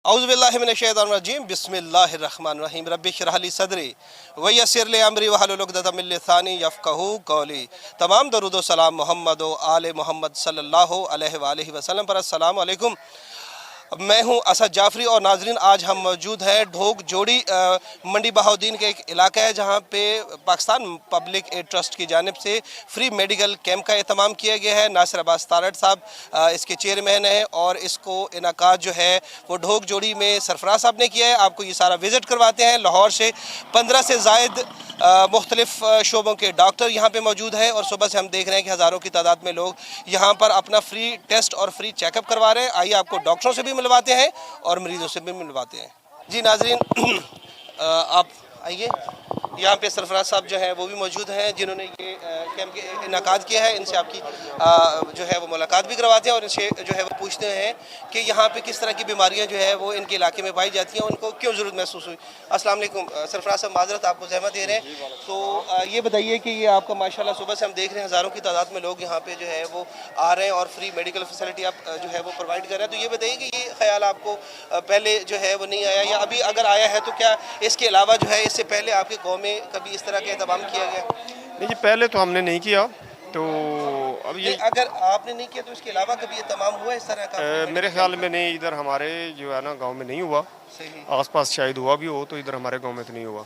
औज़ुबिल्लाहिमिनश्शैतानिर्रजीम बिस्मिल्लाहिर्रहमानिर्रहीम रब्बि इश्रह ली सदरी वयस्सिर ली अमरी वहलुल उक़दतम मिन लिसानी यफ़क़हू क़ौली। तमाम दरूद व सलाम मोहम्मद व आले मोहम्मद सल्लल्लाहु अलैहि वसल्लम पर। अस्सलामु अलैकुम। मैं हूं असद जाफ़री और नाजरीन आज हम मौजूद हैं ढोक जोड़ी मंडी बहाउद्दीन के एक इलाका है जहां पे पाकिस्तान पब्लिक एड ट्रस्ट की जानिब से फ्री मेडिकल कैंप का एहतमाम किया गया है। नासिर अब्बास तारड़ साहब इसके चेयरमैन हैं और इसको इनाकाद जो है वो ढोक जोड़ी में सरफराज साहब ने किया है। आपको ये सारा विज़िट करवाते हैं। लाहौर से 15 से ज़ायद मुख्तलिफ शोबों के डॉक्टर यहाँ पे मौजूद हैं और सुबह से हम देख रहे हैं कि हज़ारों की तादाद में लोग यहाँ पर अपना फ्री टेस्ट और फ्री चेकअप करवा रहे हैं। आइए आपको डॉक्टरों से भी मिलवाते हैं और मरीजों से भी मिलवाते हैं। जी नाजरीन आप आइए। यहाँ पे सरफराज साहब जो है वो भी मौजूद हैं जिन्होंने ये कैंप इनाकाद किया है। इनसे आपकी जो है वो मुलाकात भी करवाते हैं और इनसे जो है वो पूछते हैं कि यहाँ पे किस तरह की बीमारियाँ जो है वो इनके इलाके में पाई जाती हैं, उनको क्यों ज़रूरत महसूस हुई। अस्सलाम वालेकुम सरफराज साहब, माजरत आपको ज़हमत दे रहे हैं। तो ये बताइए कि ये आपका माशाल्लाह सुबह से हम देख रहे हैं हज़ारों की तादाद में लोग यहाँ पे जो है वो आ रहे हैं और फ्री मेडिकल फैसिलिटी आप जो है वो प्रोवाइड कर रहे हैं। तो ये बताइए कि ये ख्याल आपको पहले जो है वो नहीं आया या अभी अगर आया है तो क्या इसके अलावा जो है इससे पहले आपके गाँव में कभी इस तरह का इंतजाम किया गया? नहीं जी, पहले तो हमने नहीं किया। तो अब ये अगर आपने नहीं किया तो इसके अलावा कभी इंतजाम हुआ इस तरह का? मेरे ख्याल में नहीं, इधर हमारे जो है ना गांव में नहीं हुआ। सही। आसपास शायद हुआ भी हो, तो इधर हमारे गांव में तो नहीं हुआ।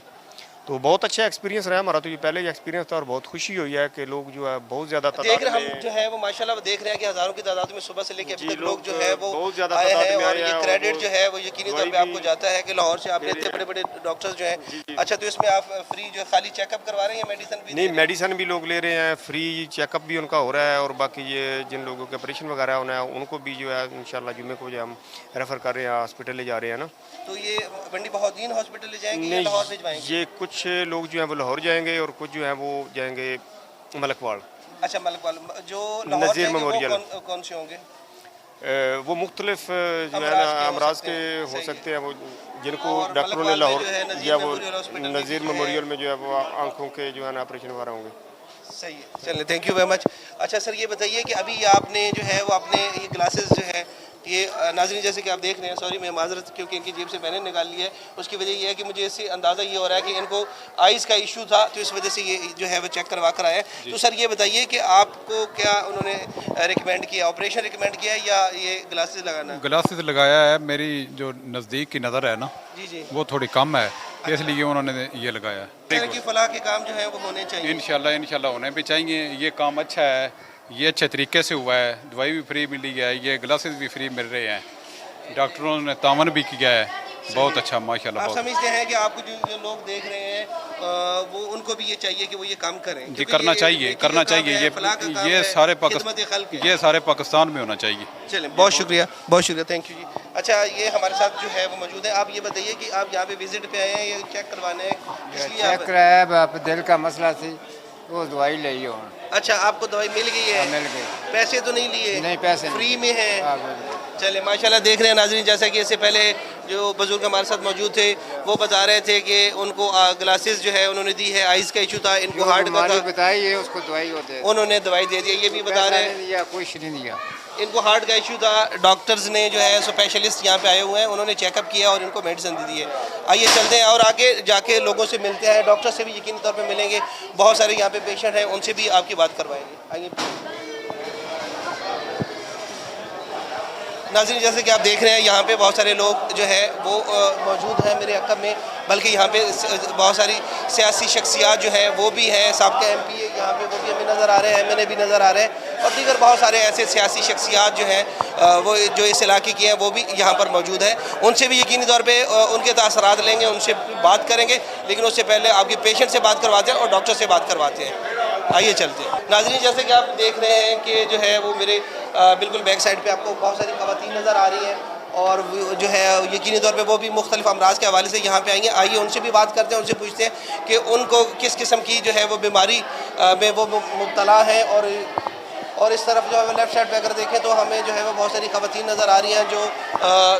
तो बहुत अच्छा एक्सपीरियंस रहा हमारा। तो ये पहले ही एक्सपीरियंस था और बहुत खुशी हुई है कि लोग जो है बहुत ज़्यादा देख रहे हम जो है वो माशाल्लाह देख रहे हैं कि हज़ारों की तादाद में सुबह से लेकर अभी तक लोग जो है वो बहुत ज़्यादा आए तादाद हैं में और आए ये हैं। क्रेडिट जो है वो यकीनी तौर पे आपको जाता है कि लाहौर से आपने इतने बड़े बड़े डॉक्टर्स जो हैं। अच्छा, तो इसमें आप फ्री जो खाली चेकअप करवा रहे हैं या मेडिसिन भी? नहीं, मेडिसिन भी लोग ले रहे हैं, फ्री चेकअप भी उनका हो रहा है और बाकी ये जिन लोगों के ऑपरेशन वगैरह होना है उनको भी जो है इंशाल्लाह जुम्मे को जो हम रेफ़र कर रहे हैं, हॉस्पिटल ले जा रहे हैं ना। तो ये मंडी बहाउद्दीन हॉस्पिटल ले जाएंगे या लाहौर भिजवाएंगे? ये कुछ लोग जो हैं वो लाहौर जाएंगे और कुछ जो है वो जाएंगे मलकवाड़। अच्छा, मलकवाड़ जो लाहौर नज़ीर जाएंगे मेमोरियल। वो कौन से होंगे? वो मुख्तलिफ जो है ना अमराज के हो सकते हैं, वो जिनको डॉक्टरों ने लाहौर या वो नज़ीर मेमोरियल में जो है वो आंखों के जो है ना ऑपरेशन वगैरह होंगे। सही है, चलिए थैंक यू वेरी मच। अच्छा सर, ये बताइए कि अभी आपने जो है वो अपने ये ग्लासेस जो है ये नाज़रीन जैसे कि आप देख रहे हैं, सॉरी मैं माजरत क्योंकि इनकी जेब से मैंने निकाल लिया है, उसकी वजह ये है कि मुझे इससे अंदाज़ा ये हो रहा है कि इनको आइज़ का इशू था तो इस वजह से ये जो है वो चेक करवा कर आए। तो सर ये बताइए कि आपको क्या उन्होंने रिकमेंड किया, ऑपरेशन रिकमेंड किया या ये ग्लासेस लगाना? ग्लासेस लगाया है। मेरी जो नज़दीक की नज़र है ना जी जी वो थोड़ी कम है, इसलिए उन्होंने ये लगाया है। तरह की फलाह के काम जो है वो होने चाहिए। इंशाल्लाह होने भी चाहिए। ये काम अच्छा है, ये अच्छे तरीके से हुआ है। दवाई भी फ्री मिली है, ये ग्लासेस भी फ्री मिल रहे हैं, डॉक्टरों ने तावन भी किया है। बहुत अच्छा माशाल्लाह। आप समझते हैं कि आपको जो लोग देख रहे हैं वो उनको भी ये चाहिए कि वो ये काम करें? जी करना चाहिए, करना चाहिए। ये सारे पाकिस्तान में होना चाहिए। चलें, बहुत शुक्रिया, बहुत शुक्रिया, थैंक यू जी। अच्छा, ये हमारे साथ जो है वो मौजूद है। आप ये बताइए कि आप यहाँ पे विजिट पे आए हैं या चेक करवाने? चेक कराया, दिल का मसला थी, वो दवाई ली हो। अच्छा, आपको दवाई मिल गई है? मिल गई। पैसे तो नहीं लिए? नहीं, पैसे फ्री में है। चले माशाल्लाह देख रहे हैं नाज़रीन, जैसा कि इससे पहले जो बुजुर्ग हमारे साथ मौजूद थे वो बता रहे थे कि उनको ग्लासेस जो है उन्होंने दी है, आइज़ का इशू था, इनको हार्ट का था, बताई है उसको दवाई होते हैं, उन्होंने दवाई दे दी। ये भी बता रहे हैं कुछ नहीं दिया, इनको हार्ट का इशू था। डॉक्टर्स ने जो है स्पेशलिस्ट यहाँ पे आए हुए हैं, उन्होंने चेकअप किया और इनको मेडिसिन दे दी है। आइए चलते हैं और आगे जाके लोगों से मिलते हैं, डॉक्टर से भी यकीनी तौर पे मिलेंगे। बहुत सारे यहाँ पे पेशेंट हैं, उनसे भी आपकी बात करवाएंगे। आइए नाज़रीन, जैसे कि आप देख रहे हैं यहाँ पे बहुत सारे लोग जो है वो मौजूद हैं मेरे अकब में, बल्कि यहाँ पे बहुत सारी सियासी शख्सियात जो हैं वो भी हैं। साबिक़ MP यहाँ पे वो भी हमें नज़र आ रहे हैं, MNA भी नज़र आ रहे हैं और दीगर बहुत सारे ऐसे सियासी शख्सियात जो हैं वो जो इस इलाके की हैं वो भी यहाँ पर मौजूद हैं। उनसे भी यकीनी तौर पर उनके तासरात लेंगे, उनसे बात करेंगे, लेकिन उससे पहले आपके पेशेंट से बात करवाते हैं और डॉक्टर से बात करवाते हैं। आइए चलते हैं नाज़रीन, जैसे कि आप देख रहे हैं कि जो है वो मेरे बिल्कुल बैक साइड पे आपको बहुत सारी ख़वातीन नज़र आ रही हैं और जो है यकीनी तौर पे वो भी मुख्तलिफ अमराज के हवाले से यहाँ पे आएंगे। आइए उनसे भी बात करते हैं, उनसे पूछते हैं कि उनको किस किस्म की जो है वो बीमारी में वो मुब्तला है। और इस तरफ जो है लेफ़्ट साइड पे अगर देखें तो हमें जो है वो बहुत सारी ख़वातीन नज़र आ रही हैं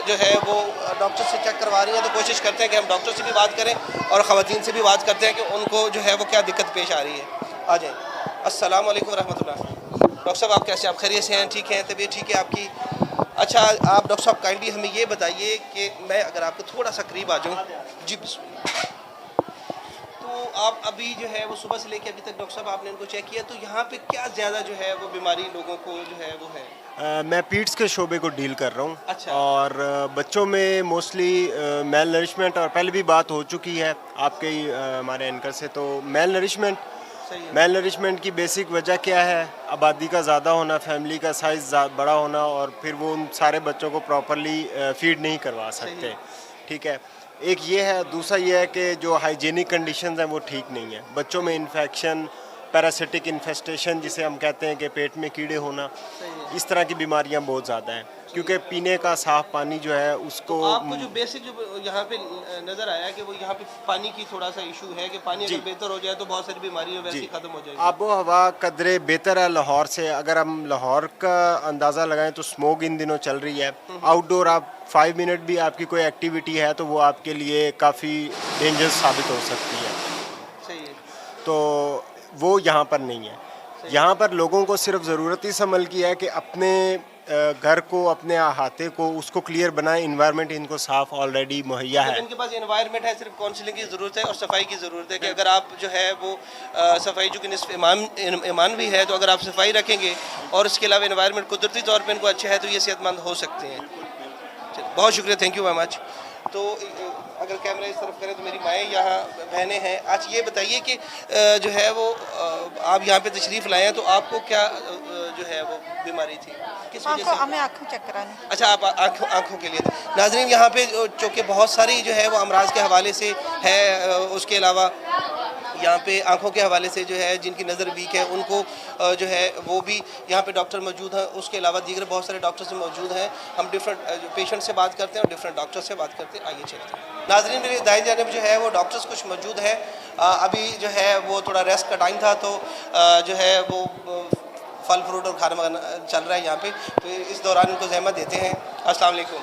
जो है वो डॉक्टर से चेक करवा रही हैं। तो कोशिश करते हैं कि हम डॉक्टर से भी बात करें और ख़वातीन से भी बात करते हैं कि उनको जो है वो क्या दिक्कत पेश आ रही है। आ जाए। अस्सलाम वालेकुम रहमतुल्लाह। डॉक्टर साहब आप कैसे, आप खैरियत से हैं? ठीक हैं, तबीयत ठीक है आपकी? अच्छा आप डॉक्टर साहब काइंडली हमें ये बताइए कि मैं अगर आपको थोड़ा सा करीब आ जाऊँ जी बिस्मिल्लाह। तो आप अभी जो है वो सुबह से लेकर अभी तक डॉक्टर साहब आपने इनको चेक किया, तो यहाँ पे क्या ज़्यादा जो है वो बीमारी लोगों को जो है वो है? मैं पीट्स के शोबे को डील कर रहा हूँ। अच्छा। और बच्चों में मोस्टली मेल नरिशमेंट, और पहले भी बात हो चुकी है आपके ही हमारे एंकर से, तो मेल नरिशमेंट। सही है। मेल नरिशमेंट की बेसिक वजह क्या है? आबादी का ज़्यादा होना, फैमिली का साइज़ बड़ा होना, और फिर वो उन सारे बच्चों को प्रॉपरली फीड नहीं करवा सकते। ठीक है, एक ये है। दूसरा ये है कि जो हाइजीनिक कंडीशंस हैं वो ठीक नहीं है। बच्चों में इन्फेक्शन, पैरासिटिक इन्फेस्टेशन जिसे हम कहते हैं कि पेट में कीड़े होना, इस तरह की बीमारियां बहुत ज़्यादा हैं, क्योंकि पीने का साफ़ पानी जो है उसको आपको जो बेसिक जो यहाँ पे नज़र आया कि वो यहाँ पे पानी की थोड़ा सा इशू है कि पानी अगर बेहतर हो जाए तो बहुत सारी बीमारियाँ वैसे ही ख़त्म हो जाएगी। आबो हवा कदरे बेहतर है लाहौर से। अगर हम लाहौर का अंदाज़ा लगाएं तो स्मोक इन दिनों चल रही है। आउटडोर आप 5 मिनट भी आपकी कोई एक्टिविटी है तो वो आपके लिए काफ़ी डेंजरस साबित हो सकती है। सही है। तो वो यहाँ पर नहीं है। यहाँ पर लोगों को सिर्फ ज़रूरत इस अमल की है कि अपने घर को, अपने अहाते को, उसको क्लियर बनाएं। इन्वायरमेंट इनको साफ़ ऑलरेडी मुहैया है। इनके पास एनवायरनमेंट है, सिर्फ काउंसलिंग की ज़रूरत है और सफाई की ज़रूरत है कि अगर आप जो है वो सफाई जो कि निस्फ़ ईमान भी है, तो अगर आप सफाई रखेंगे और इसके अलावा एनवायरनमेंट कुदरती तौर पर इनको अच्छा है तो ये सेहतमंद हो सकते हैं। बहुत शुक्रिया, थैंक यू वेरी मच। तो अगर कैमरा इस तरफ करें तो मेरी माएँ यहाँ बहनें हैं। आज ये बताइए कि जो है वो आप यहाँ पे तशरीफ़ लाए हैं तो आपको क्या जो है वो बीमारी थी, किस वजह से? हमें आँखों चेक करानी। अच्छा, आप आँखों के लिए। नाज़रीन यहाँ पे चूँकि बहुत सारी जो है वो अमराज के हवाले से है, उसके अलावा यहाँ पे आँखों के हवाले से जो है जिनकी नज़र वीक है उनको जो है वो भी यहाँ पे डॉक्टर मौजूद हैं। उसके अलावा दीगर बहुत सारे डॉक्टर्स मौजूद हैं। हम डिफरेंट पेशेंट से बात करते हैं और डिफरेंट डॉक्टर से बात करते हैं। आइए चलते हैं। नाज़रीन मेरे दाएं जानिब जो है वो डॉक्टर्स कुछ मौजूद हैं। अभी जो है वो थोड़ा रेस्ट का टाइम था तो जो है वो फल फ्रूट और खाना वाना चल रहा है यहाँ पे, तो इस दौरान उनको ज़हमत देते हैं। अस्सलाम वालेकुम।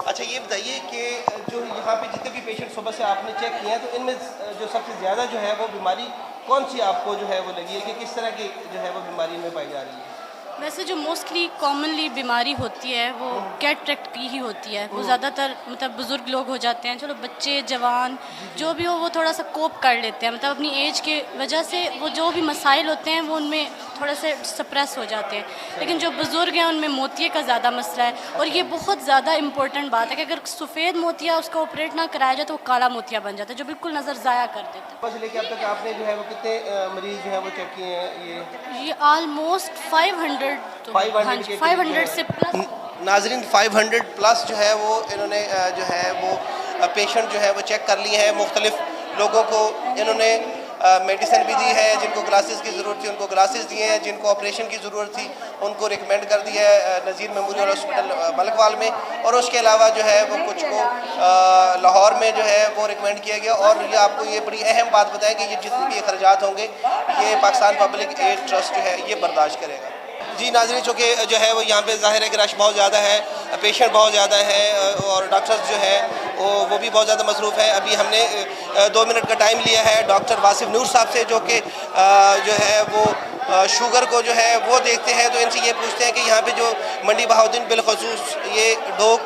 अच्छा ये बताइए कि जो यहाँ पे जितने भी पेशेंट सुबह से आपने चेक किए हैं तो इनमें जो सबसे ज़्यादा जो है वो बीमारी कौन सी आपको जो है वो लगी है कि किस तरह की जो है वो बीमारी में पाई जा रही है? वैसे जो मोस्टली कॉमनली बीमारी होती है वो कैटरेक्ट की ही होती है। वो ज़्यादातर मतलब बुज़ुर्ग लोग हो जाते हैं, चलो बच्चे जवान जो भी हो वो थोड़ा सा कोप कर लेते हैं, मतलब अपनी एज के वजह से वो जो भी मसाइल होते हैं वो उनमें थोड़ा से सप्रेस हो जाते हैं। लेकिन जो बुज़ुर्ग हैं उनमें मोतिये का ज़्यादा मसला है, और ये बहुत ज़्यादा इंपॉर्टेंट बात है कि अगर सफ़ेद मोतिया उसका ऑपरेट ना कराया जाए तो वो काला मोतिया बन जाता है जो बिल्कुल नज़र ज़ाया कर देता है। बस लेके अब तक आपने जो है वो कितने मरीज़ जो है वो चेक किए हैं? ये ऑलमोस्ट 500 से प्लस। नाजरीन 500 प्लस जो है वो इन्होंने जो है वो पेशेंट जो है वो चेक कर लिए हैं। मुख्तलिफ लोगों को इन्होंने मेडिसिन भी दी है, जिनको ग्लासेस की ज़रूरत थी उनको ग्लासेस दिए हैं, जिनको ऑपरेशन की ज़रूरत थी उनको रिकमेंड कर दिया है नज़ीर मेमोरियल हॉस्पिटल मलकवाल में, और उसके अलावा जो है वो कुछ को लाहौर में जो है वो रिकमेंड किया गया। और ये आपको ये बड़ी अहम बात बताएं कि ये जितने भी अखराजात होंगे ये पाकिस्तान पब्लिक एड ट्रस्ट जो है ये बर्दाश्त करेगा। जी नाज़रीन, चूँकि जो है वो यहाँ पे ज़ाहिर है कि रश बहुत ज़्यादा है, पेशेंट बहुत ज़्यादा है और डॉक्टर्स जो है वो भी बहुत ज़्यादा मसरूफ़ है। अभी हमने 2 मिनट का टाइम लिया है डॉक्टर वासिफ नूर साहब से, जो कि जो है वो शुगर को जो है वो देखते हैं। तो इनसे ये पूछते हैं कि यहाँ पे जो मंडी बहाउद्दीन बिलखसूस ये डोक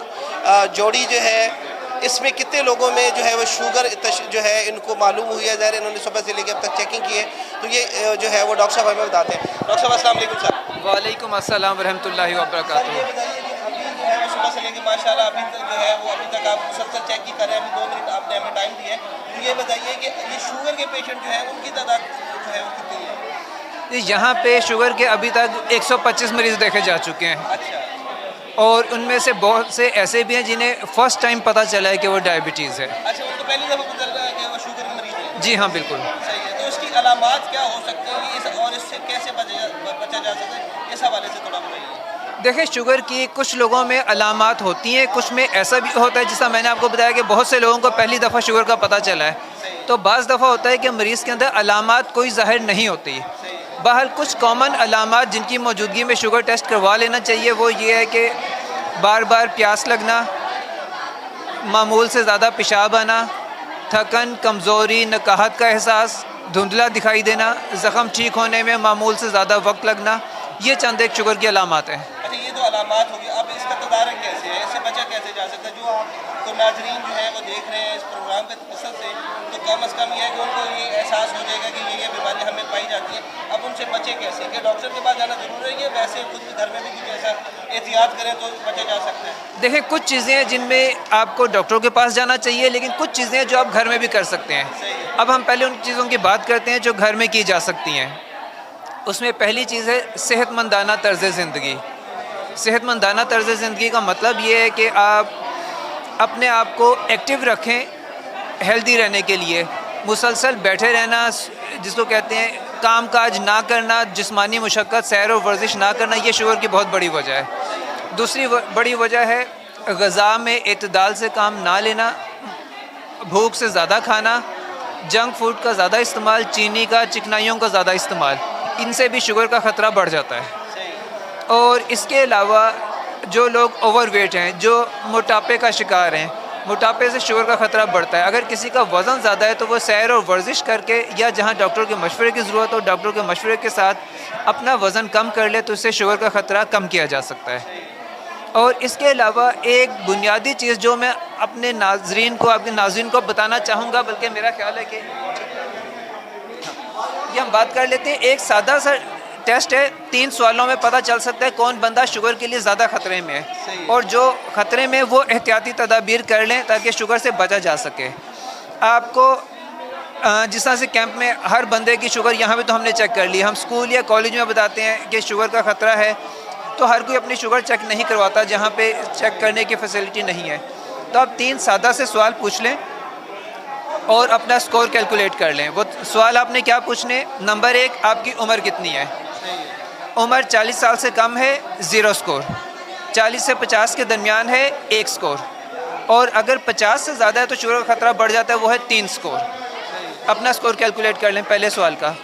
जोड़ी जो है इसमें कितने लोगों में जो है वो शुगर जो है इनको मालूम हुई है। ज़ाहिर इन्होंने सुबह से लेकर अब तक चेकिंग की है, तो ये जो है वो डॉक्टर साहब हमें बताते हैं। डॉक्टर साहब अस्सलाम वालेकुम। सर वालेकुम अस्सलाम वरहमतुल्लाहि वबरकातुहू। ये बताइए कि अभी जो है सुबह से लेकर माशाल्लाह अभी तक जो है वो अभी तक आप मुसलसल चेक ही कर रहे हैं। अभी 2 मिनट आपने हमें टाइम दिया है, तो ये बताइए कि ये शुगर के पेशेंट जो है उनकी तादाद जो है वो कितनी है? यहाँ पे शुगर के अभी तक 125 मरीज़ देखे जा चुके हैं। अच्छा, और उनमें से बहुत से ऐसे भी हैं जिन्हें फ़र्स्ट टाइम पता चला है कि वो डायबिटीज़ है। अच्छा, उनको पहली दफ़ा पता चल रहा है कि वो शुगर के मरीज़ है? जी हाँ, बिल्कुल। सही है। तो इसकी अलामात क्या हो सकती हैं और इससे कैसे बचा जा सकता है, इस हवाले से थोड़ा बताइए। देखिए, शुगर की कुछ लोगों में अलामात होती हैं, कुछ में ऐसा भी होता है जैसा मैंने आपको बताया कि बहुत से लोगों को पहली दफ़ा शुगर का पता चला है। तो बाज़ दफ़ा होता है कि मरीज़ के अंदर अलामात कोई ज़ाहिर नहीं होती। बहरहाल कुछ कॉमन अलामात जिनकी मौजूदगी में शुगर टेस्ट करवा लेना चाहिए वो ये है कि बार बार प्यास लगना, मामूल से ज़्यादा पेशाब आना, थकन, कमज़ोरी, नकाहत का एहसास, धुंधला दिखाई देना, ज़ख़म ठीक होने में मामूल से ज़्यादा वक्त लगना, ये चंद एक शुगर की अलामात हैं। अच्छा, ये तो अलामात होगी, अब इसका तदारक कैसे है, इससे बचा कैसे जा सकता है? जो आप तो नाजरीन जो है वो देख रहे हैं इस प्रोग्राम के मकसद से, तो कम अज़ कम ये है कि उनको ये एहसास हो जाएगा कि ये बीमारी हमें पाई जाती है, अब उनसे बचे कैसे? क्या डॉक्टर के पास जाना जरूरी है, वैसे खुद भी घर में भी कुछ ऐसा एहतियात करें तो बचा जा सकता है? देखिए, कुछ चीज़ें हैं जिनमें आपको डॉक्टरों के पास जाना चाहिए, लेकिन कुछ चीज़ें हैं जो आप घर में भी कर सकते हैं। अब हम पहले उन चीज़ों की बात करते हैं जो घर में की जा सकती हैं। उसमें पहली चीज़ है सेहतमंदाना तर्ज़ ज़िंदगी। सेहतमंदाना तर्ज़ ज़िंदगी का मतलब ये है कि आप अपने आप को एक्टिव रखें, हेल्दी रहने के लिए। मुसलसल बैठे रहना, जिसको कहते हैं काम काज ना करना, जिस्मानी मुशक्क़त, सैर और वर्जिश ना करना, ये शुगर की बहुत बड़ी वजह है। दूसरी बड़ी वजह है ग़िज़ा में एतदाल से काम ना लेना, भूख से ज़्यादा खाना, जंक फूड का ज़्यादा इस्तेमाल, चीनी का, चिकनाइयों का ज़्यादा इस्तेमाल, इनसे भी शुगर का ख़तरा बढ़ जाता है। और इसके अलावा जो लोग ओवरवेट हैं, जो मोटापे का शिकार हैं, मोटापे से शुगर का ख़तरा बढ़ता है। अगर किसी का वज़न ज़्यादा है तो वो सैर और वर्जिश करके, या जहाँ डॉक्टर के मशवरे की ज़रूरत हो, डॉक्टर के मशवरे के साथ अपना वज़न कम कर ले, तो इससे शुगर का ख़तरा कम किया जा सकता है। और इसके अलावा एक बुनियादी चीज़ जो मैं अपने नाज़रीन को, आपके नाज़रीन को बताना चाहूँगा, बल्कि मेरा ख्याल है कि ये हम बात कर लेते हैं। एक सादा सा टेस्ट है, 3 सवालों में पता चल सकता है कौन बंदा शुगर के लिए ज़्यादा ख़तरे में है, और जो ख़तरे में वो एहतियाती तदाबीर कर लें ताकि शुगर से बचा जा सके। आपको जिस तरह से कैंप में हर बंदे की शुगर, यहाँ पे तो हमने चेक कर ली, हम स्कूल या कॉलेज में बताते हैं कि शुगर का ख़तरा है, तो हर कोई अपनी शुगर चेक नहीं करवाता जहाँ पे चेक करने की फैसिलिटी नहीं है। तो आप 3 सादा से सवाल पूछ लें और अपना स्कोर कैलकुलेट कर लें। वो सवाल आपने क्या पूछने? नंबर 1, आपकी उम्र कितनी है? उम्र 40 साल से कम है, 0 स्कोर। 40 से 50 के दरमियान है, 1 स्कोर। और अगर 50 से ज़्यादा है तो शुगर का ख़तरा बढ़ जाता है, वो है 3 स्कोर। अपना स्कोर कैलकुलेट कर लें पहले सवाल का।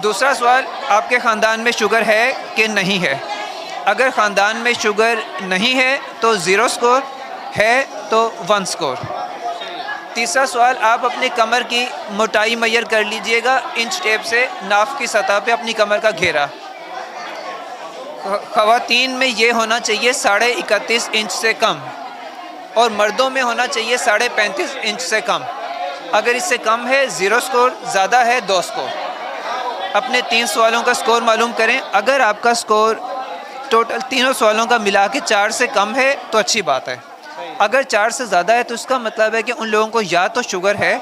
दूसरा सवाल, आपके ख़ानदान में शुगर है कि नहीं है? अगर ख़ानदान में शुगर नहीं है तो 0 स्कोर, है तो 1 स्कोर। तीसरा सवाल, आप अपनी कमर की मोटाई मैयर कर लीजिएगा इंच टेप से, नाफ की सतह पे अपनी कमर का घेरा। ख़वातीन में ये होना चाहिए 31.5 इंच से कम, और मर्दों में होना चाहिए 35.5 इंच से कम। अगर इससे कम है 0 स्कोर, ज़्यादा है 2 स्कोर। अपने 3 सवालों का स्कोर मालूम करें। अगर आपका स्कोर टोटल तीनों सवालों का मिला के 4 से कम है तो अच्छी बात है। अगर 4 से ज़्यादा है तो इसका मतलब है कि उन लोगों को या तो शुगर है,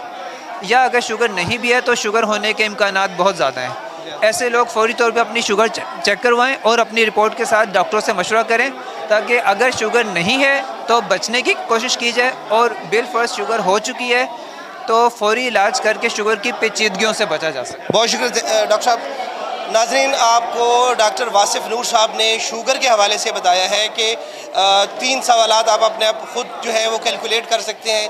या अगर शुगर नहीं भी है तो शुगर होने के इम्कानात बहुत ज़्यादा हैं। ऐसे लोग फौरी तौर पे अपनी शुगर चेक करवाएं और अपनी रिपोर्ट के साथ डॉक्टर से मशवरा करें, ताकि अगर शुगर नहीं है तो बचने की कोशिश की जाए, और बिलफर्ज शुगर हो चुकी है तो फौरी इलाज करके शुगर की पेचीदगियों से बचा जा सके। बहुत शुक्रिया डॉक्टर साहब। नाज़रीन, आपको डॉक्टर वासिफ़ नूर साहब ने शुगर के हवाले से बताया है कि 3 सवालात आप अपने आप खुद जो है वो कैलकुलेट कर सकते हैं,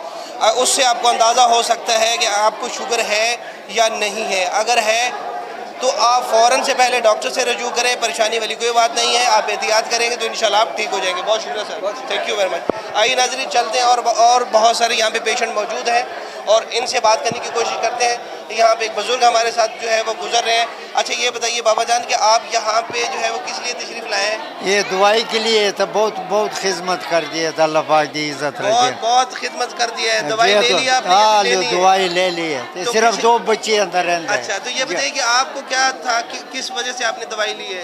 उससे आपको अंदाज़ा हो सकता है कि आपको शुगर है या नहीं है। अगर है तो आप फ़ौरन से पहले डॉक्टर से रजू करें, परेशानी वाली कोई बात नहीं है, आप एहतियात करेंगे तो इंशाल्लाह आप ठीक हो जाएंगे। बहुत शुक्रिया sir, thank you very much. आइए नाज़रीन, चलते हैं और बहुत सारे यहाँ पे पेशेंट मौजूद हैं और इनसे बात करने की कोशिश करते हैं। यहाँ पे एक बुज़ुर्ग हमारे साथ जो है वो गुजर रहे हैं। अच्छा, ये बताइए बाबा जान कि आप यहाँ पे जो है वो किस लिए तशरीफ़ लाए हैं? ये दवाई के लिए तो बहुत खिदमत कर दी है, अल्लाह पाक की इज्जत रखे। बहुत खिदमत कर दी है। दवाई ले ली आपने? हाँ, दवाई ले ली है। तो सिर्फ 2 बच्चे अंदर रहते हैं। अच्छा, तो ये बताइए कि आपको क्या था, किस वजह से आपने दवाई ली है?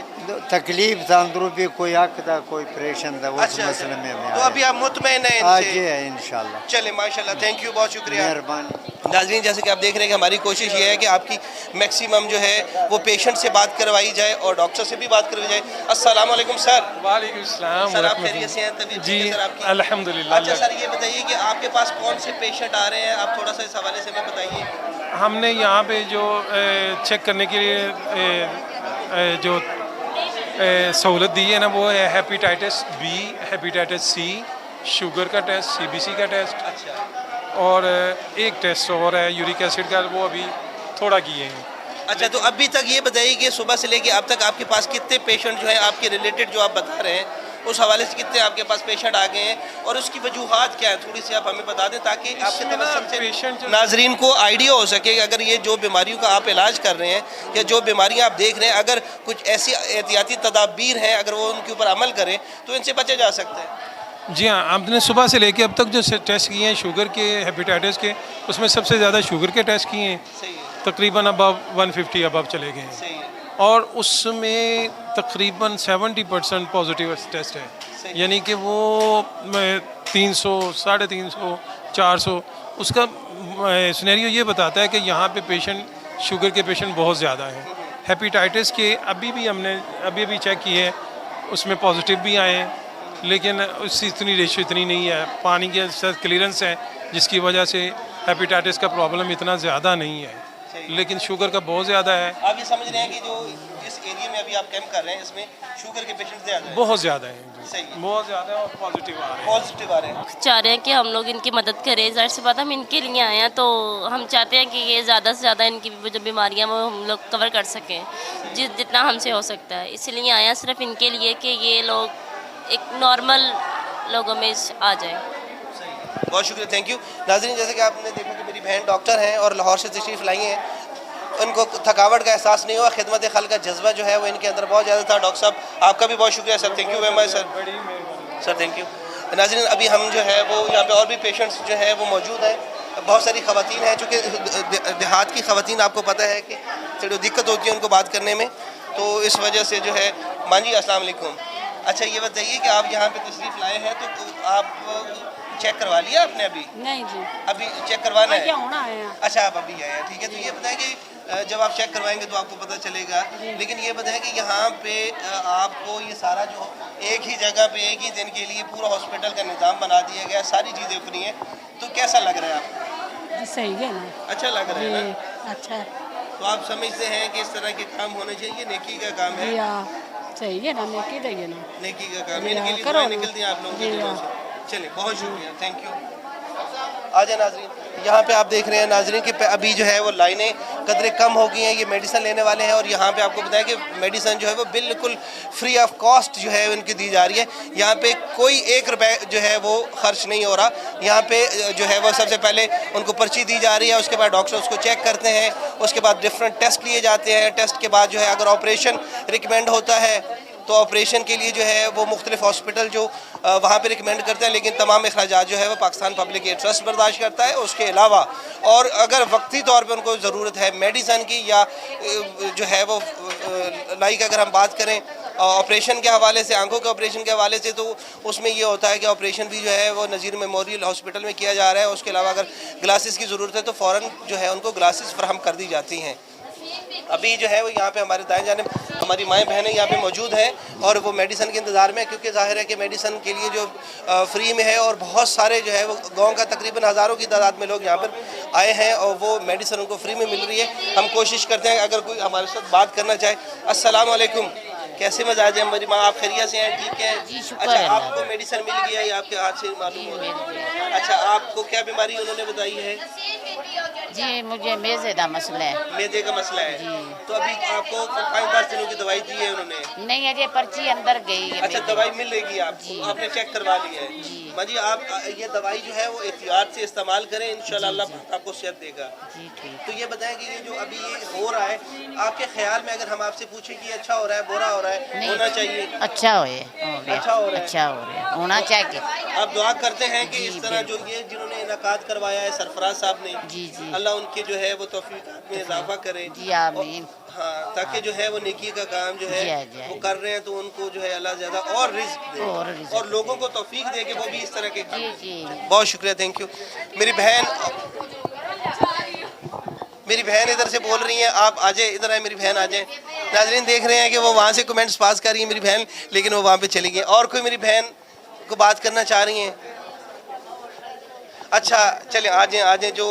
तकलीफ था, अंदरों भी कोई हक था, कोई परेशान था, उस मसले में। तो अभी आप मुतमईन हैं आज है इंशाल्लाह। चले, माशाल्लाह, थैंक यू, बहुत शुक्रिया, मेहरबानी। नाज़रीन, जैसे कि आप देख रहे हैं कि हमारी कोशिश ये है कि आपकी मैक्सिमम जो है वो पेशेंट से बात करवाई जाए और डॉक्टर से भी बात करवाई जाए। अस्सलाम वालेकुम सर। वालेकुम सलाम। सर, आप खैरियत से हैं? तबीयत जी, ठीक है सर आपकी? अल्हम्दुलिल्लाह। अच्छा सर, ये बताइए कि आपके पास कौन से पेशेंट आ रहे हैं, आप थोड़ा सा इस हवाले से हमें बताइए। हमने यहाँ पे जो चेक करने के लिए जो सहूलत दी है ना, वो है hepatitis B, hepatitis C, sugar का टेस्ट, CBC का टेस्ट। अच्छा, और एक टेस्ट और है यूरिक एसिड का, वो अभी थोड़ा किए हैं। अच्छा, तो अभी तक ये बताइए कि सुबह से लेके अब तक आपके पास कितने पेशेंट जो हैं आपके रिलेटेड जो आप बता रहे हैं उस हवाले से कितने आपके पास पेशेंट आ गए हैं और उसकी वजूहात क्या है, थोड़ी सी आप हमें बता दें ताकि आपके तबस्सुम से नाजरीन को आइडिया हो सके कि अगर ये जो बीमारियों का आप इलाज कर रहे हैं या जो बीमारियाँ आप देख रहे हैं, अगर कुछ ऐसी एहतियाती तदाबीर हैं, अगर वो उनके ऊपर अमल करें तो इनसे बचा जा सकता है। जी हाँ, आपने सुबह से लेके अब तक जो टेस्ट किए हैं शुगर के, हेपेटाइटिस के, उसमें सबसे ज़्यादा शुगर के टेस्ट किए हैं, सही है, तकरीबन अब 150 अब चले गए हैं, सही है, और उसमें तकरीबन 70% पॉजिटिव टेस्ट है, यानी कि वो 300, 350, 400, उसका सिनेरियो ये बताता है कि यहाँ पे पेशेंट शुगर के पेशेंट बहुत ज़्यादा हैं। हेपेटाइटिस के अभी भी हमने अभी चेक किए हैं, उसमें पॉजिटिव भी आए हैं, लेकिन उसकी इतनी रेशो इतनी नहीं है, पानी के क्लियरेंस है जिसकी वजह से हेपेटाइटिस का प्रॉब्लम इतना ज़्यादा नहीं है, लेकिन शुगर का बहुत ज़्यादा है। आप ये समझ रहे हैं कि जो जिस एरिया में अभी आप कैंप कर रहे हैं इसमें शुगर के पेशेंट ज़्यादा हैं? बहुत ज़्यादा है, सही है, बहुत ज़्यादा है और पॉजिटिव आ रहे हैं। पॉजिटिव आ रहे हैं। चाह रहे हैं कि हम लोग इनकी मदद करें, ज़ाहिर सी बात हम इनके लिए आए हैं, तो हम चाहते हैं कि ये ज़्यादा से ज़्यादा इनकी जो बीमारियां वो हम लोग कवर कर सकें, जितना हमसे हो सकता है। इसलिए आए हैं सिर्फ इनके लिए कि ये लोग एक नॉर्मल लोगों में आ जाए। बहुत शुक्रिया, थैंक यू। नाज़रीन, जैसे कि आपने देखा कि मेरी बहन डॉक्टर हैं और लाहौर से तशरीफ़ लाई हैं, उनको थकावट का एहसास नहीं हुआ, खिदमत खल का जज्बा जो है वो इनके अंदर बहुत ज़्यादा था। डॉक्टर साहब आपका भी बहुत शुक्रिया sir, thank you very much sir, thank you. नाज़रीन, अभी हम जो है वो यहाँ पे और भी पेशेंट्स जो है वो मौजूद हैं, बहुत सारी ख़वातीन हैं, चूँकि देहात की ख़वातीन आपको पता है कि थोड़ी दिक्कत होती है उनको बात करने में, तो इस वजह से जो है। माँ जी अस्सलाम वालेकुम। अच्छा ये बताइए कि आप यहाँ पे तशरीफ़ लाए हैं तो आप चेक करवा लिया आपने? अभी नहीं जी, अभी चेक करवाना है। होना है। अच्छा आप अभी आए हैं, ठीक है। तो ये बताएं कि जब आप चेक करवाएंगे तो आपको पता चलेगा, लेकिन ये बताएं कि यहाँ पे आपको ये सारा जो एक ही जगह पे एक ही दिन के लिए पूरा हॉस्पिटल का निज़ाम बना दिया गया, सारी चीज़ें फ्री हैं, तो कैसा लग रहा है आपको? जी सही है ना, अच्छा लग रहा है ना? अच्छा तो आप समझते हैं कि इस तरह के काम होने चाहिए, नेकी का काम है। सही है ना, नेकी देंगे ना, नेकी का काम, इनके लिए दुआएं निकलती हैं आप लोगों के दिलों से। चलिए बहुत शुक्रिया, थैंक यू। आ जाए नाजरीन, यहाँ पे आप देख रहे हैं नाजरीन कि अभी जो है वो लाइनें कदरे कम हो गई हैं, ये मेडिसिन लेने वाले हैं और यहाँ पे आपको बताया कि मेडिसिन जो है वो बिल्कुल फ्री ऑफ कॉस्ट जो है उनकी दी जा रही है। यहाँ पे कोई 1 रुपये जो है वो खर्च नहीं हो रहा। यहाँ पे जो है वो सबसे पहले उनको पर्ची दी जा रही है, उसके बाद डॉक्टर उसको चेक करते हैं, उसके बाद डिफरेंट टेस्ट लिए जाते हैं। टेस्ट के बाद जो है अगर ऑपरेशन रिकमेंड होता है तो ऑपरेशन के लिए जो है वो मुख्तलिफ हॉस्पिटल जो वहाँ पे रिकमेंड करते हैं, लेकिन तमाम अखराजात जो है वो पाकिस्तान पब्लिक एड ट्रस्ट बर्दाश्त करता है। उसके अलावा और अगर वक्ती तौर पे उनको ज़रूरत है मेडिसन की या जो है वो लाइक अगर हम बात करें ऑपरेशन के हवाले से, आंखों के ऑपरेशन के हवाले से, तो उसमें ये होता है कि ऑपरेशन भी जो है वो नज़ीर मेमोरियल हॉस्पिटल में किया जा रहा है। उसके अलावा अगर ग्लासेस की ज़रूरत है तो फ़ौरन जो है उनको ग्लासेस फराहम कर दी जाती हैं। अभी जो है वो यहाँ पे हमारे दाएं जानिब हमारी माएँ बहनें यहाँ पे मौजूद हैं और वो मेडिसिन के इंतज़ार में, क्योंकि ज़ाहिर है कि मेडिसिन के लिए जो फ्री में है और बहुत सारे जो है वो गांव का तकरीबन हज़ारों की तादाद में लोग यहाँ पर आए हैं और वो मेडिसिन उनको फ्री में मिल रही है। हम कोशिश करते हैं अगर कोई हमारे साथ बात करना चाहे। अस्सलाम वालेकुम, कैसे मजाज है मेरी माँ? आप खैरियत से हैं? ठीक है जी, अच्छा, आपको मेडिसिन मिल गया या आपके हाथ से मालूम हो रहा है? अच्छा, आपको क्या बीमारी उन्होंने बताई है? जी मुझे मेज़े का मसला है। मेदे का मसला है जी। तो अभी आपको 5-10 दिनों की दवाई दी है उन्होंने? नहीं अजय पर्ची अंदर गई है। अच्छा, दवाई मिल लेगी आपको, आपने चेक करवा ली है जी। माँ जी आप ये दवाई जो है वो एहतियात से इस्तेमाल करें, इंशाल्लाह अल्लाह आपको सेहत देगा जी। ठीक। तो ये बताएं कि ये जो अभी ये हो रहा है आपके ख्याल में, अगर हम आपसे पूछें कि अच्छा हो रहा है, बुरा हो रहा है, होना चाहिए? अच्छा हो अच्छा हो रहा है, अच्छा हो रहा है, होना चाहिए। आप दुआ करते हैं कि इस तरह जो ये जिन्होंने इनाकात करवाया है सरफराज साहब ने, जी जी, अल्लाह उनके जो है वो तौफीक में इजाफा करे जी आमीन। हाँ, ताकि जो है वो नेकी का काम जो है वो कर रहे हैं तो उनको जो है अल्लाह ज़्यादा और रिज़्क़ दे और लोगों को तौफीक दे कि वो भी इस तरह के काम। जी। बहुत शुक्रिया, थैंक यू। मेरी बहन इधर से बोल रही हैं, आप आ जाए, इधर आए मेरी बहन, आ जाए। नाज़रीन देख रहे हैं कि वो वहाँ से कमेंट्स पास कर रही है मेरी बहन, लेकिन वो वहाँ पे चली गई। और कोई मेरी बहन को बात करना चाह रही हैं? अच्छा चलिए आ जाए जो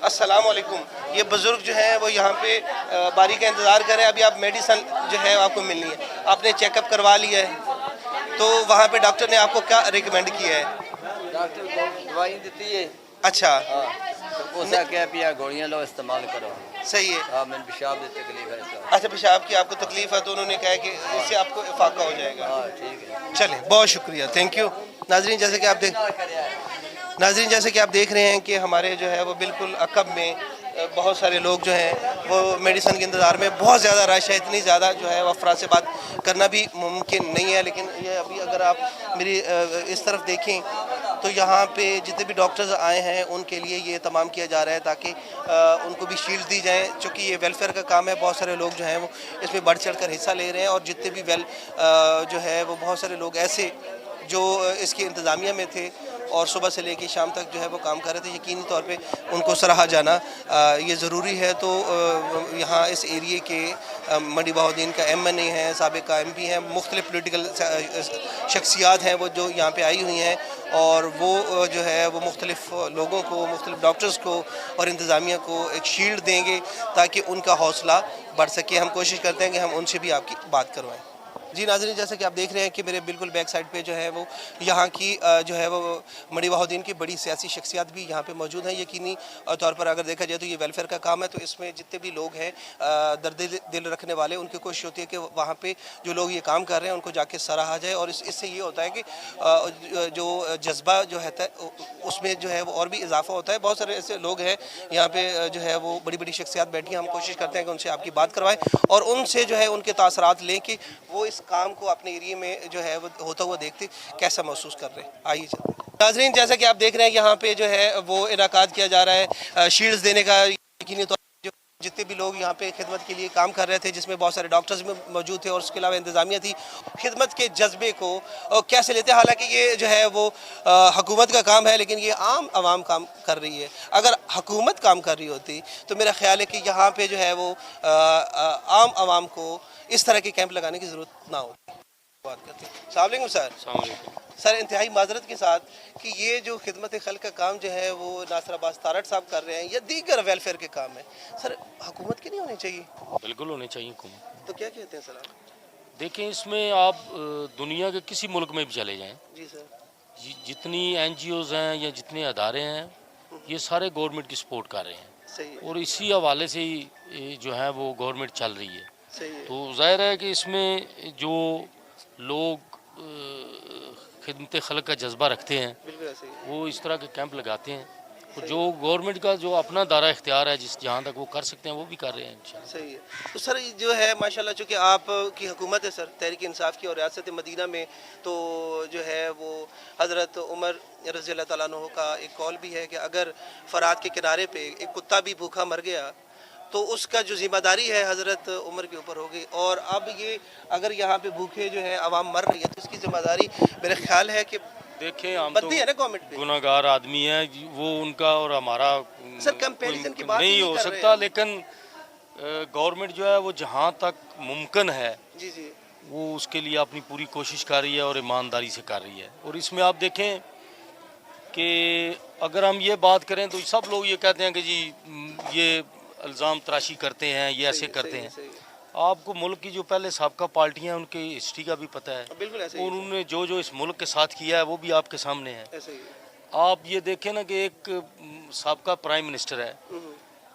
अस्सलाम वालेकुम। ये बुज़ुर्ग जो है वो यहाँ पे बारी का इंतज़ार कर रहे हैं। अभी आप मेडिसिन जो है आपको मिलनी है, आपने चेकअप करवा लिया है, तो वहाँ पे डॉक्टर ने आपको क्या रिकमेंड किया है? डॉक्टर को दवाई देती है। अच्छा उसका क्या पिया गोलियां लो इस्तेमाल करो। सही है। हाँ मैंने पेशाब की तकलीफ है तो। अच्छा, पेशाब की आपको तकलीफ है तो उन्होंने कहा कि इससे आपको इफाका हो जाएगा। हाँ ठीक है। चलें, बहुत शुक्रिया, थैंक यू। नाजरीन जैसे कि आप देख रहे हैं कि हमारे जो है वो बिल्कुल अकब में बहुत सारे लोग जो हैं वो मेडिसिन के इंतज़ार में, बहुत ज़्यादा रश है, इतनी ज़्यादा जो है वो अफराद से बात करना भी मुमकिन नहीं है। लेकिन ये अभी अगर आप मेरी इस तरफ देखें तो यहाँ पे जितने भी डॉक्टर्स आए हैं उनके लिए ये तमाम किया जा रहा है ताकि उनको भी शील्ड दी जाएँ, चूँकि ये वेलफेयर का काम है। बहुत सारे लोग जो हैं वो इसमें बढ़ चढ़ कर हिस्सा ले रहे हैं और जितने भी जो है वो बहुत सारे लोग ऐसे जो इसकी इंतज़ामिया में थे और सुबह से लेकर शाम तक जो है वो काम कर रहे थे, यकीनी तौर पे उनको सराहा जाना ये ज़रूरी है। तो यहाँ इस एरिए के मंडी बहाउद्दीन का MNA हैं, साबिक़ MP हैं, मुख्तलिफ़ पोलिटिकल शख्सियात हैं वो जो यहाँ पे आई हुई हैं और वो जो है वो मुख्तलिफ़ लोगों को, मुख्तलिफ़ डॉक्टर्स को और इंतज़ामिया को एक शील्ड देंगे ताकि उनका हौसला बढ़ सके। हम कोशिश करते हैं कि हम उनसे भी आपकी बात करवाएँ। जी नाज़रीन, जैसे कि आप देख रहे हैं कि मेरे बिल्कुल बैक साइड पे जो है वो यहाँ की जो है वो मंडी बहाउद्दीन की बड़ी सियासी शख्सियात भी यहाँ पे मौजूद हैं। यकीनी तौर पर अगर देखा जाए तो ये वेलफेयर का काम है, तो इसमें जितने भी लोग हैं दर्द दिल रखने वाले, उनकी कोशिश होती है कि वहाँ पे जो लोग ये काम कर रहे हैं उनको जाके सराहा जाए और इससे ये होता है कि जो जज्बा जो है उसमें जो है वो और भी इजाफा होता है। बहुत सारे ऐसे लोग हैं यहाँ पे जो है वो बड़ी बड़ी शख्सियात बैठी हैं। हम कोशिश करते हैं कि उनसे आपकी बात करवाएं और उनसे जो है उनके तासरात लें कि वो इस काम को अपने एरिया में जो है वो होता हुआ देखते कैसा महसूस कर रहे हैं। आइए नाज़रीन, जैसा कि आप देख रहे हैं यहाँ पे जो है वो इनाकाद किया जा रहा है शील्ड्स देने का। यकीनी तौर पर जितने भी लोग यहाँ पे खिदमत के लिए काम कर रहे थे, जिसमें बहुत सारे डॉक्टर्स भी मौजूद थे और उसके अलावा इंतज़ामिया थी, खिदमत के जज्बे को कैसे लेते हैं। हालांकि ये जो है वो हुकूमत का काम है, लेकिन ये आम आवाम काम कर रही है। अगर हुकूमत काम कर रही होती तो मेरा ख्याल है कि यहाँ पे जो है वो आम आवाम को इस तरह के कैंप लगाने की ज़रूरत ना होती। बात करते हैं। अस्सलाम वालेकुम सर, इंतहाई माजरत के साथ कि ये जो खिदमत खल्क का काम जो है वो नासिर अब्बास तारड़ साहब कर रहे हैं या दीगर वेलफेयर के काम है, सर हुकूमत की नहीं होनी चाहिए? बिल्कुल होनी चाहिए हुकूमत। तो क्या कहते हैं सर आप? देखें, इसमें आप दुनिया के किसी मुल्क में भी चले जाएं, जी सर, जितनी NGOs हैं या जितने अदारे हैं ये सारे गवर्नमेंट की सपोर्ट कर रहे हैं। सही है। और इसी हवाले से ही जो है वो गवर्नमेंट चल रही है। सही है। तो जाहिर है कि इसमें जो लोग खिदमत खल्क का जज्बा रखते हैं वो इस तरह के कैंप लगाते हैं। तो जो गवर्नमेंट का जो अपना दायरा इख्तियार है, जिस जहाँ तक वो कर सकते हैं वो भी कर रहे हैं इंशाल्लाह। सही है। तो सर जो है माशाल्लाह, चूँकि आपकी हुकूमत है सर तहरीक इंसाफ की और रियासत मदीना में, तो जो है वो हज़रत उमर रज़ी अल्लाह तआला अन्हु का एक कौल भी है कि अगर फ़रात के किनारे पे एक कुत्ता भी भूखा मर गया तो उसका जो जिम्मेदारी है हज़रत उमर के ऊपर होगी। और अब ये अगर यहाँ पे भूखे जो है आवाम मर रही है तो इसकी जिम्मेदारी मेरा ख्याल है कि देखें, हम तो है ना गवर्नमेंट पे गुनाहगार आदमी है, वो उनका और हमारा सर कंपैरिजन की बात नहीं हो सकता। लेकिन गवर्नमेंट जो है वो जहाँ तक मुमकिन है जी जी वो उसके लिए अपनी पूरी कोशिश कर रही है और ईमानदारी से कर रही है। और इसमें आप देखें कि अगर हम ये बात करें तो सब लोग ये कहते हैं कि जी ये इल्ज़ाम तराशी करते हैं, ये ऐसे करते हैं। आपको मुल्क की जो पहले साबका पार्टियां हैं उनकी हिस्ट्री का भी पता है, उन्होंने जो जो इस मुल्क के साथ किया है वो भी आपके सामने है। आप ये देखें ना कि एक साबका प्राइम मिनिस्टर है,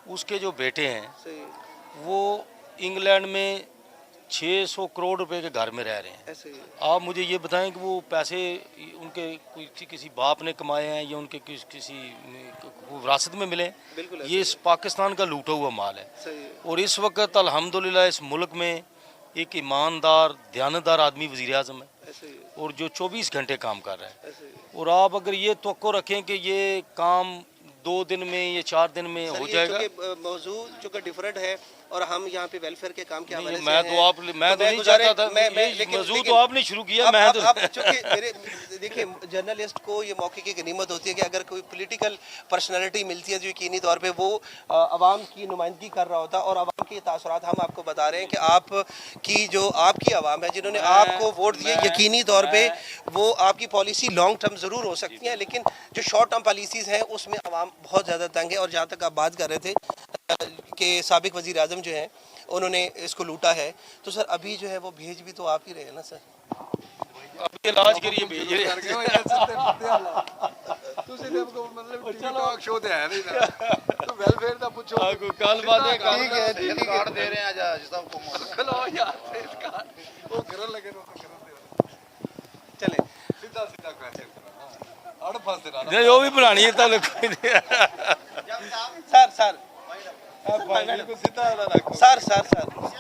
उसके जो बेटे हैं वो इंग्लैंड में 600 करोड़ रुपए के घर में रह रहे हैं। आप मुझे ये बताएं कि वो पैसे उनके किसी बाप ने कमाए हैं या उनके किसी विरासत में मिले? ये इस पाकिस्तान का लूटा हुआ माल है। और इस वक्त अल्हम्दुलिल्लाह इस मुल्क में एक ईमानदार दयानतदार आदमी वज़ीर आज़म है और जो 24 घंटे काम कर रहा है। और आप अगर ये तवक्को रखें कि ये काम 2 दिन में या 4 दिन में हो जाएगा, मौजू चूँकि डिफरेंट है और हम यहाँ पे वेलफेयर के काम के हवाले से मैं तो नहीं चाहता था, मौजू तो आपने शुरू किया। मैं तो मेरे देखिए, जर्नलिस्ट को ये मौके की गनीमत होती है कि अगर कोई पॉलिटिकल पर्सनालिटी मिलती है जो यकीनी तौर पे वो आवाम की नुमाइंदगी कर रहा होता है और आवाम के तासुरात हम आपको बता रहे हैं कि आपकी जो आपकी आवाम है जिन्होंने आपको वोट दिए, यकीनी तौर पे वो आपकी पॉलिसी लॉन्ग टर्म ज़रूर हो सकती है, लेकिन जो शॉर्ट टर्म पॉलिसीज़ हैं उसमें आवाम बहुत ज़्यादा तंग है। और जहाँ तक आप बात कर रहे थे कि साबिक वज़ीर आज़म जो हैं उन्होंने इसको लूटा है, तो सर अभी जो है वो भेज भी तो आप ही रहे हैं ना सर? अभी इलाज के लिए भेज रहे मतलब टॉक शो ते है नहीं ना तो वेलफेयर दा पूछो कल बातें ठीक है कार्ड दे रहे हैं आज सबको खलो यार इस कार्ड वो करन लगे तो चले सीधा सीधा क्वेश्चन अड़ फंस देना नहीं वो भी बनानी है तो कोई नहीं सर सर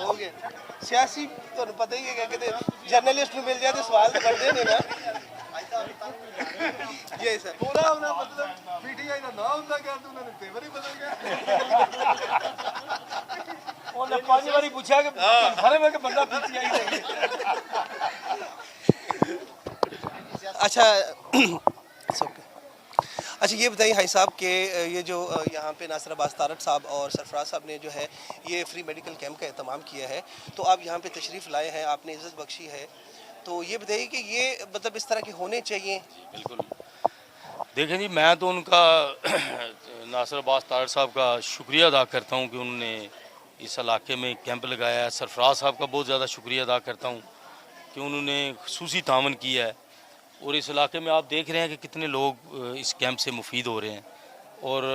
हो गया सियासी तो पता ही है कहते जर्नलिस्ट में मिल जाए तो सवाल तो करते नहीं ना ये सर पूरा होना मतलब पीटीआई का नाम होता क्या तो उन्होंने पेपर ही बदल गया उन्होंने 5 बार पूछा कि हर में के बंदा पीटीआई है अच्छा ये बताइए भाई साहब कि ये जो यहाँ पे नासिर अब्बास तारड़ साहब और सरफराज साहब ने जो है ये फ्री मेडिकल कैंप का एहतमाम किया है, तो आप यहाँ पे तशरीफ़ लाए हैं, आपने इज़्ज़त बख्शी है, तो ये बताइए कि ये मतलब इस तरह के होने चाहिए। बिल्कुल देखें जी, मैं तो उनका नासिर अब्बास तारड़ साहब का शुक्रिया अदा करता हूँ कि उन्होंने इस इलाके में कैंप लगाया है। सरफराज साहब का बहुत ज़्यादा शुक्रिया अदा करता हूँ कि उन्होंने खुसूसी तावन किया है और इस इलाके में आप देख रहे हैं कि कितने लोग इस कैंप से मुफीद हो रहे हैं और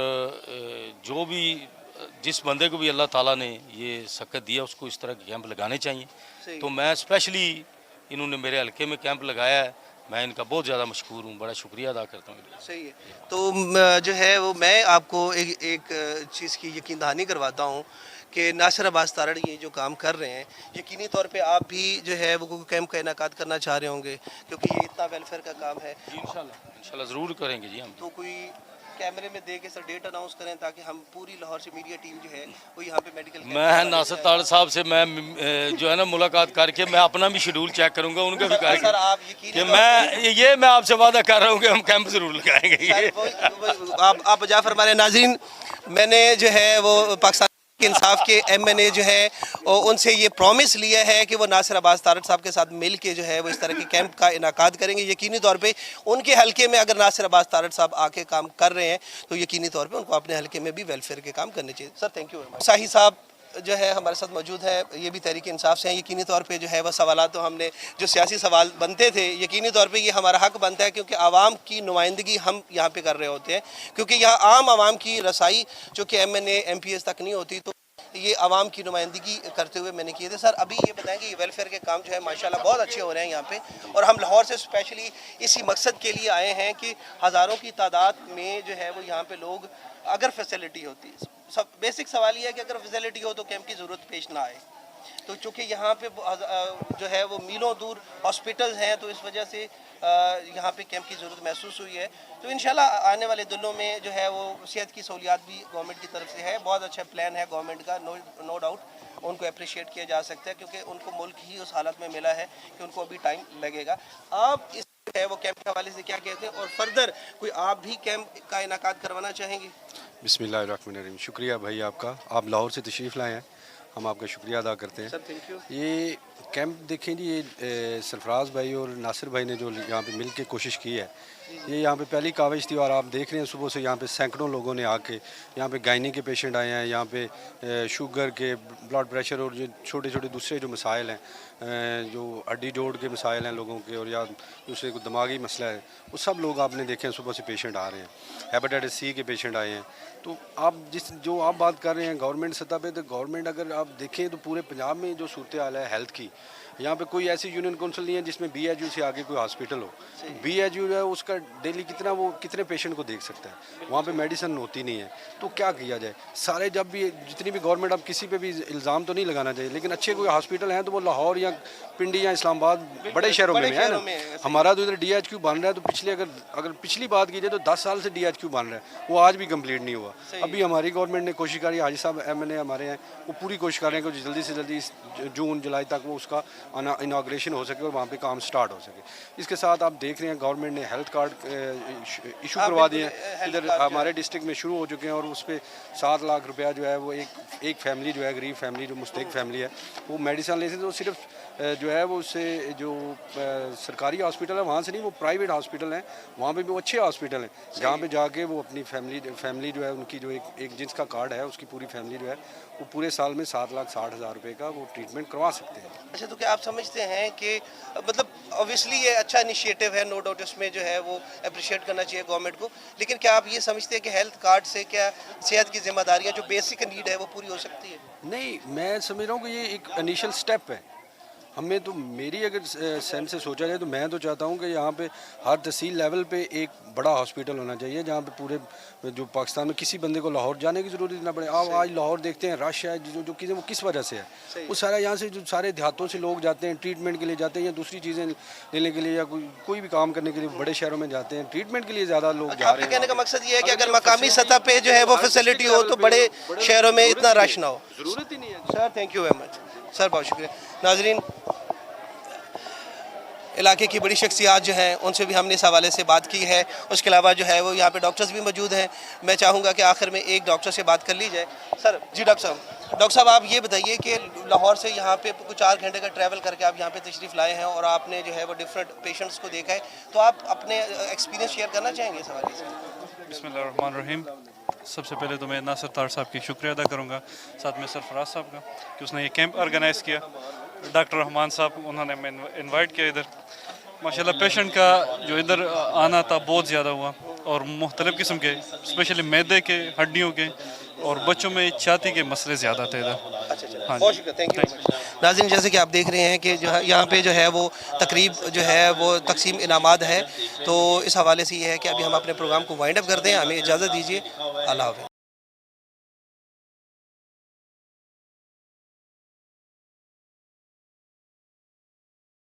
जो भी जिस बंदे को भी अल्लाह ताला ने ये सकत दिया उसको इस तरह के कैंप लगाने चाहिए। तो मैं स्पेशली इन्होंने मेरे हल्के में कैंप लगाया है, मैं इनका बहुत ज़्यादा मशकूर हूँ, बड़ा शुक्रिया अदा करता हूँ। सही है, तो जो है वो मैं आपको एक चीज़ की यकीन दहानी करवाता हूँ कि नासिर अब्बास तारड़ ये जो काम कर रहे हैं, यकीनी तौर पे आप भी जो है वो कैंप का इनेकाद करना चाह रहे होंगे क्योंकि ये इतना वेलफेयर का काम है। इंशाल्लाह ज़रूर करेंगे जी हम। तो कोई कैमरे में दे के सर डेट अनाउंस करें ताकि हम पूरी लाहौर से मीडिया टीम जो है वो यहाँ पे मेडिकल मैं नासिर तारड़ साहब से मैं जो है ना मुलाकात करके मैं अपना भी शेड्यूल चेक करूँगा, उनका भी करके सर आप कि मैं आपसे वादा कर रहा हूँ कि हम कैंप ज़रूर लगाएंगे। आप वजह फरमा रहे नाज़रीन, मैंने जो है वो पाकिस्तान इंसाफ के MNA जो है उनसे ये प्रॉमिस लिया है कि वो नासिर अब्बास तारड़ साहब के साथ मिल के जो है वो इस तरह के कैंप का इनाकाद करेंगे। यकीनी तौर पे उनके हलके में अगर नासिर अब्बास तारड़ साहब आके काम कर रहे हैं तो यकीनी तौर पे उनको अपने हलके में भी वेलफेयर के काम करने चाहिए। Sir thank you very much. Shahi साहब जो है हमारे साथ मौजूद है, ये भी तहरीक इंसाफ से हैं। यकीनी तौर पे जो है वह सवाल तो हमने जो सियासी सवाल बनते थे यकीनी तौर पे ये हमारा हक बनता है क्योंकि आवाम की नुमाइंदगी हम यहाँ पे कर रहे होते हैं, क्योंकि यहाँ आम आवाम की रसाई जो कि MNA MPs तक नहीं होती, तो ये आवाम की नुमाइंदगी करते हुए मैंने किए थे। सर अभी ये बताएं कि ये वेलफेयर के काम जो है माशाल्लाह बहुत अच्छे हो रहे हैं यहाँ पे, और हम लाहौर से स्पेशली इसी मकसद के लिए आए हैं कि हज़ारों की तादाद में जो है वो यहाँ पे लोग, अगर फैसिलिटी होती, सब बेसिक सवाल ये है कि अगर फैसिलिटी हो तो कैंप की ज़रूरत पेश ना आए। तो चूँकि यहाँ पे जो है वो मीलों दूर हॉस्पिटल्स हैं तो इस वजह से यहाँ पे कैंप की ज़रूरत महसूस हुई है। तो इंशाल्लाह आने वाले दिनों में जो है वो सेहत की सहूलियात भी गवर्नमेंट की तरफ से है, बहुत अच्छा प्लान है गवर्नमेंट का, नो डाउट उनको अप्रिशिएट किया जा सकता है क्योंकि उनको मुल्क ही उस हालत में मिला है कि उनको अभी टाइम लगेगा। आप इस है वो कैंप के हवाले से क्या कहते हैं और फर्दर कोई आप भी कैंप का इनाकाद करवाना चाहेंगे? बिस्मिल्लाहिर्रहमानिर्रहीम। शुक्रिया भाई आपका, आप लाहौर से तशरीफ़ लाए हैं, हम आपका शुक्रिया अदा करते हैं। Sir thank you. ये कैंप देखें जी, ये सरफराज भाई और नासिर भाई ने जो यहाँ पे मिल के कोशिश की है, ये यहाँ पे पहली काविश थी और आप देख रहे हैं सुबह से यहाँ पे सैकड़ों लोगों ने आके यहाँ पे गायनी के पेशेंट आए हैं, यहाँ पे शुगर के, ब्लड प्रेशर और जो छोटे छोटे दूसरे जो मसाइल हैं, जो हड्डी जोड़ के मसाइल हैं लोगों के, और या दूसरे को दिमागी मसला है, वो सब लोग आपने देखे हैं सुबह से पेशेंट आ रहे हैं। हेपेटाइटिस C के पेशेंट आए हैं। तो आप जो आप बात कर रहे हैं गवर्नमेंट सतह पे, तो गवर्नमेंट अगर आप देखें तो पूरे पंजाब में जो सूरत हाल है हेल्थ की, यहाँ पे कोई ऐसी यूनियन काउंसिल नहीं है जिसमें BHU से आगे कोई हॉस्पिटल हो। BHU है उसका डेली कितने पेशेंट को देख सकता है, वहाँ पे मेडिसिन होती नहीं है। तो क्या किया जाए, सारे जब भी जितनी भी गवर्नमेंट, अब किसी पे भी इल्ज़ाम तो नहीं लगाना चाहिए, लेकिन अच्छे कोई हॉस्पिटल हैं तो वो लाहौर या पिंडी या इस्लामाबाद बड़े शहरों में है ना। हमारा तो इधर DHQ बन रहा है, तो अगर पिछली बात की जाए तो 10 साल से DHQ बन रहा है, वो आज भी कंप्लीट नहीं हुआ। अभी हमारी गवर्नमेंट ने कोशिश करी, हाजी साहब MNA हमारे हैं, वो पूरी कोशिश कर रहे हैं कि जल्दी से जल्दी जून जुलाई तक वो उसका इनाग्रेशन हो सके और वहाँ पे काम स्टार्ट हो सके। इसके साथ आप देख रहे हैं गवर्नमेंट ने हेल्थ कार्ड इशू करवा दिए हैं, इधर हमारे डिस्ट्रिक्ट में शुरू हो चुके हैं, और उस पर 7 लाख रुपया जो है वो एक फैमिली जो है, गरीब फैमिली जो मुस्तहिक फैमिली है, वो मेडिसिन ले सकते। तो सिर्फ जो है वो उससे जो सरकारी हॉस्पिटल है वहाँ से नहीं, वो प्राइवेट हॉस्पिटल हैं, वहाँ पे भी वो अच्छे हॉस्पिटल हैं जहाँ पे जाके वो अपनी फैमिली जो है उनकी जो एक जिसका कार्ड है उसकी पूरी फैमिली जो है वो पूरे साल में 7,60,000 रुपये का वो ट्रीटमेंट करवा सकते हैं। अच्छा, तो क्या आप समझते हैं कि मतलब ऑब्वियसली ये अच्छा इनिशिएटिव है, नो डाउट, इसमें जो है वो अप्रिशिएट करना चाहिए गवर्नमेंट को, लेकिन क्या आप ये समझते हैं कि हेल्थ कार्ड से क्या सेहत की जिम्मेदारियाँ जो बेसिक नीड है वो पूरी हो सकती है? नहीं, मैं समझ रहा हूँ कि ये एक इनिशियल स्टेप है। हमें तो, मेरी अगर सेंस से सोचा जाए तो मैं तो चाहता हूँ कि यहाँ पे हर तहसील लेवल पे एक बड़ा हॉस्पिटल होना चाहिए जहाँ पे पूरे जो पाकिस्तान में किसी बंदे को लाहौर जाने की ज़रूरत ना पड़े। आप आज लाहौर देखते हैं रश है, जो चीज़ें वो किस वजह से है, वो सारा यहाँ से जो सारे देहातों से लोग जाते हैं ट्रीटमेंट के लिए जाते हैं या दूसरी चीज़ें लेने के लिए या कोई भी काम करने के लिए बड़े शहरों में जाते हैं, ट्रीटमेंट के लिए ज़्यादा लोग जा रहे हैं। कहने का मकसद ये है कि अगर मकामी सतह पे जो है वो फैसिलिटी हो तो बड़े शहरों में इतना रश ना हो। ज़रूरत ही नहीं है sir. Thank you very much sir, बहुत शुक्रिया। नाजरीन, इलाके की बड़ी शख्सियात जो हैं उनसे भी हमने इस हवाले से बात की है। उसके अलावा जो है वो यहाँ पे डॉक्टर्स भी मौजूद हैं। मैं चाहूँगा कि आखिर में एक डॉक्टर से बात कर ली जाए। सर जी, डॉक्टर साहब आप ये बताइए कि लाहौर से यहाँ पे कुछ 4 घंटे का ट्रैवल करके आप यहाँ पे तशरीफ़ लाए हैं और आपने जो है वो डिफरेंट पेशेंट्स को देखा है, तो आप अपने एक्सपीरियंस शेयर करना चाहेंगे इस हवाले से? बिस्मिल्लाहिर्रहमानिर्रहीम। सबसे पहले तो मैं नासिर तार साहब की शुक्रिया अदा करूँगा, साथ में सरफराज साहब का कि उसने ये कैंप ऑर्गेनाइज़ किया। डॉक्टर रहमान साहब, उन्होंने मैं इनवाइट किया इधर। माशाल्लाह पेशेंट का जो इधर आना था बहुत ज़्यादा हुआ और मुख्तलिफ़ किस्म के, स्पेशली मैदे के, हड्डियों के और बच्चों में छाती के मसले ज़्यादा थे इधर। हाँ, बहुत शुक्रिया, थैंक यू। नाज़रीन, जैसे कि आप देख रहे हैं कि जो है यहाँ पे जो है वो तकरीब जो है वो तकसीम इनामात है, तो इस हवाले से ये है कि अभी हम अपने प्रोग्राम को वाइंड अप करते हैं। हमें इजाज़त दीजिए। अल्लाह हाफ़िज़।